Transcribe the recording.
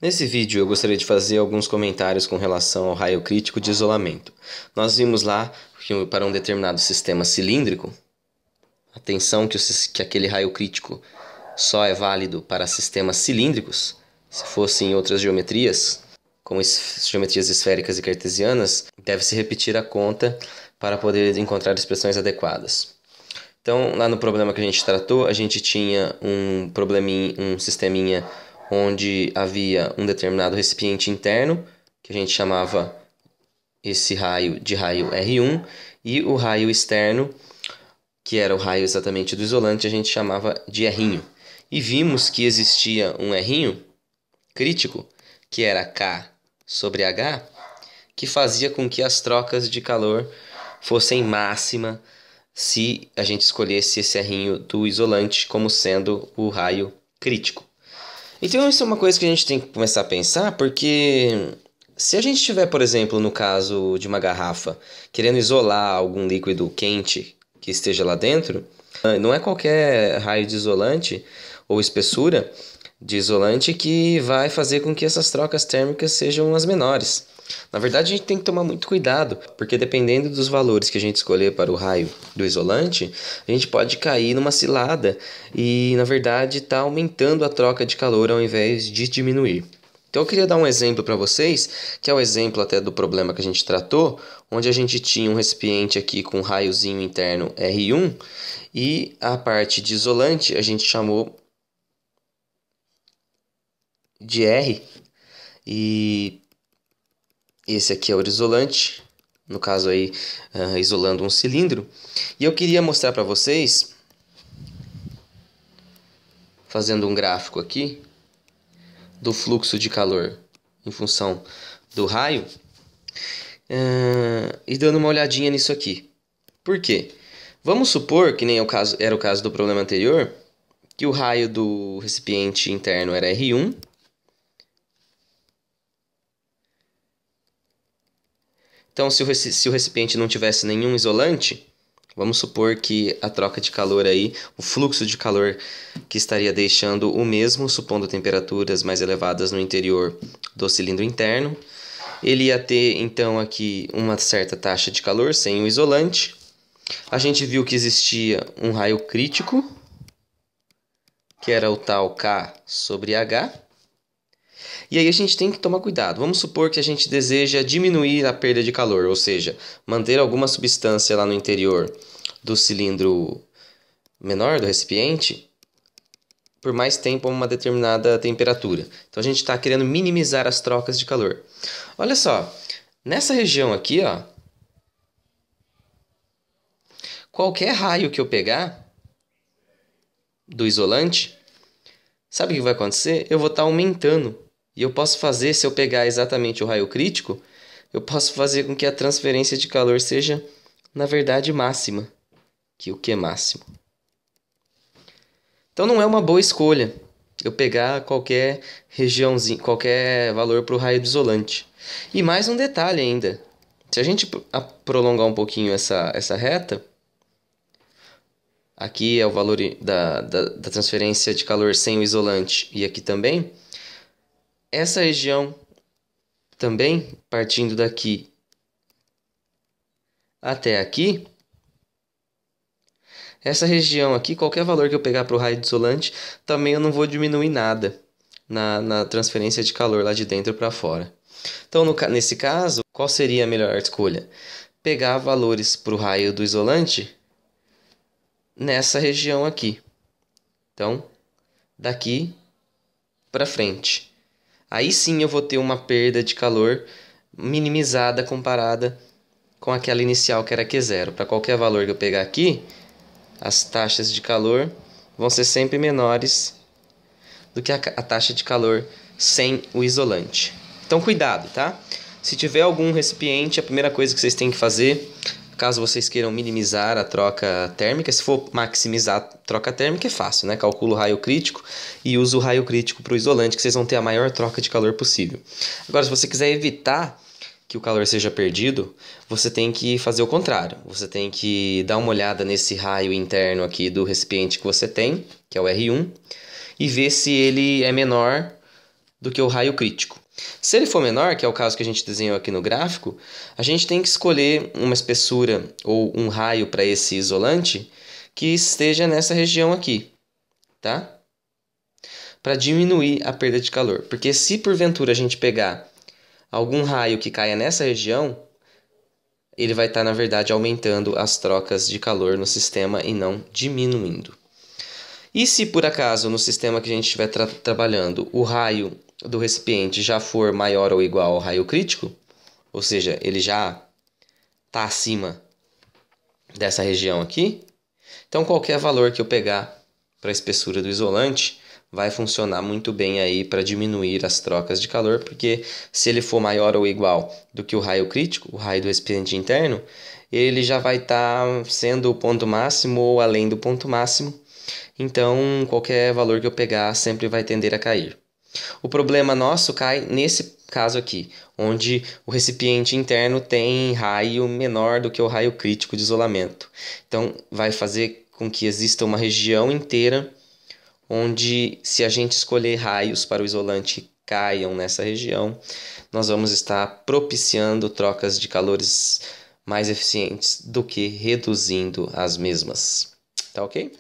Nesse vídeo eu gostaria de fazer alguns comentários com relação ao raio crítico de isolamento. Nós vimos lá que para um determinado sistema cilíndrico, atenção que aquele raio crítico só é válido para sistemas cilíndricos. Se fosse em outras geometrias, como geometrias esféricas e cartesianas, deve-se repetir a conta para poder encontrar expressões adequadas. Então, lá no problema que a gente tratou, a gente tinha um probleminha, um sisteminha onde havia um determinado recipiente interno, que a gente chamava esse raio de raio R1, e o raio externo, que era o raio exatamente do isolante, a gente chamava de R'. E vimos que existia um R' crítico, que era K sobre H, que fazia com que as trocas de calor fossem máxima se a gente escolhesse esse R' do isolante como sendo o raio crítico. Então isso é uma coisa que a gente tem que começar a pensar, porque se a gente estiver, por exemplo, no caso de uma garrafa, querendo isolar algum líquido quente que esteja lá dentro, não é qualquer raio de isolante ou espessura de isolante que vai fazer com que essas trocas térmicas sejam as menores. Na verdade, a gente tem que tomar muito cuidado, porque dependendo dos valores que a gente escolher para o raio do isolante, a gente pode cair numa cilada e, na verdade, está aumentando a troca de calor ao invés de diminuir. Então eu queria dar um exemplo para vocês, que é o exemplo até do problema que a gente tratou, onde a gente tinha um recipiente aqui com um raiozinho interno R1 e a parte de isolante a gente chamou de R, e esse aqui é o isolante, no caso aí isolando um cilindro. E eu queria mostrar para vocês, fazendo um gráfico aqui, do fluxo de calor em função do raio, e dando uma olhadinha nisso aqui. Por quê? Vamos supor, que nem era o caso do problema anterior, que o raio do recipiente interno era R1, então, se o recipiente não tivesse nenhum isolante, vamos supor que a troca de calor aí, o fluxo de calor que estaria deixando o mesmo, supondo temperaturas mais elevadas no interior do cilindro interno, ele ia ter então aqui uma certa taxa de calor sem o isolante. A gente viu que existia um raio crítico, que era o tal K sobre H. E aí a gente tem que tomar cuidado. Vamos supor que a gente deseja diminuir a perda de calor, ou seja, manter alguma substância lá no interior do cilindro menor do recipiente por mais tempo a uma determinada temperatura. Então a gente está querendo minimizar as trocas de calor. Olha só, nessa região aqui, ó, qualquer raio que eu pegar do isolante, sabe o que vai acontecer? Eu vou estar aumentando. E eu posso fazer, se eu pegar exatamente o raio crítico, eu posso fazer com que a transferência de calor seja, na verdade, máxima. Que o que é máximo? Então não é uma boa escolha eu pegar qualquer regiãozinho, qualquer valor para o raio do isolante. E mais um detalhe ainda. Se a gente prolongar um pouquinho essa reta, aqui é o valor da transferência de calor sem o isolante e aqui também. Essa região também, partindo daqui até aqui, essa região aqui, qualquer valor que eu pegar para o raio isolante, também eu não vou diminuir nada na transferência de calor lá de dentro para fora. Então, nesse caso, qual seria a melhor escolha? Pegar valores para o raio do isolante nessa região aqui. Então, daqui para frente. Aí sim eu vou ter uma perda de calor minimizada comparada com aquela inicial que era Q0. Para qualquer valor que eu pegar aqui, as taxas de calor vão ser sempre menores do que a taxa de calor sem o isolante. Então cuidado, tá? Se tiver algum recipiente, a primeira coisa que vocês têm que fazer, caso vocês queiram minimizar a troca térmica, se for maximizar a troca térmica é fácil, né? Calcula o raio crítico e usa o raio crítico para o isolante, que vocês vão ter a maior troca de calor possível. Agora, se você quiser evitar que o calor seja perdido, você tem que fazer o contrário. Você tem que dar uma olhada nesse raio interno aqui do recipiente que você tem, que é o R1, e ver se ele é menor do que o raio crítico. Se ele for menor, que é o caso que a gente desenhou aqui no gráfico, a gente tem que escolher uma espessura ou um raio para esse isolante que esteja nessa região aqui, tá? Para diminuir a perda de calor. Porque se porventura a gente pegar algum raio que caia nessa região, ele vai estar, na verdade, aumentando as trocas de calor no sistema e não diminuindo. E se por acaso no sistema que a gente estiver trabalhando o raio do recipiente já for maior ou igual ao raio crítico, ou seja, ele já está acima dessa região aqui, então qualquer valor que eu pegar para a espessura do isolante vai funcionar muito bem aí para diminuir as trocas de calor, porque se ele for maior ou igual do que o raio crítico, o raio do recipiente interno, ele já vai estar sendo o ponto máximo ou além do ponto máximo, então qualquer valor que eu pegar sempre vai tender a cair. O problema nosso cai nesse caso aqui, onde o recipiente interno tem raio menor do que o raio crítico de isolamento. Então vai fazer com que exista uma região inteira onde, se a gente escolher raios para o isolante que caiam nessa região, nós vamos estar propiciando trocas de calores mais eficientes do que reduzindo as mesmas. Tá ok?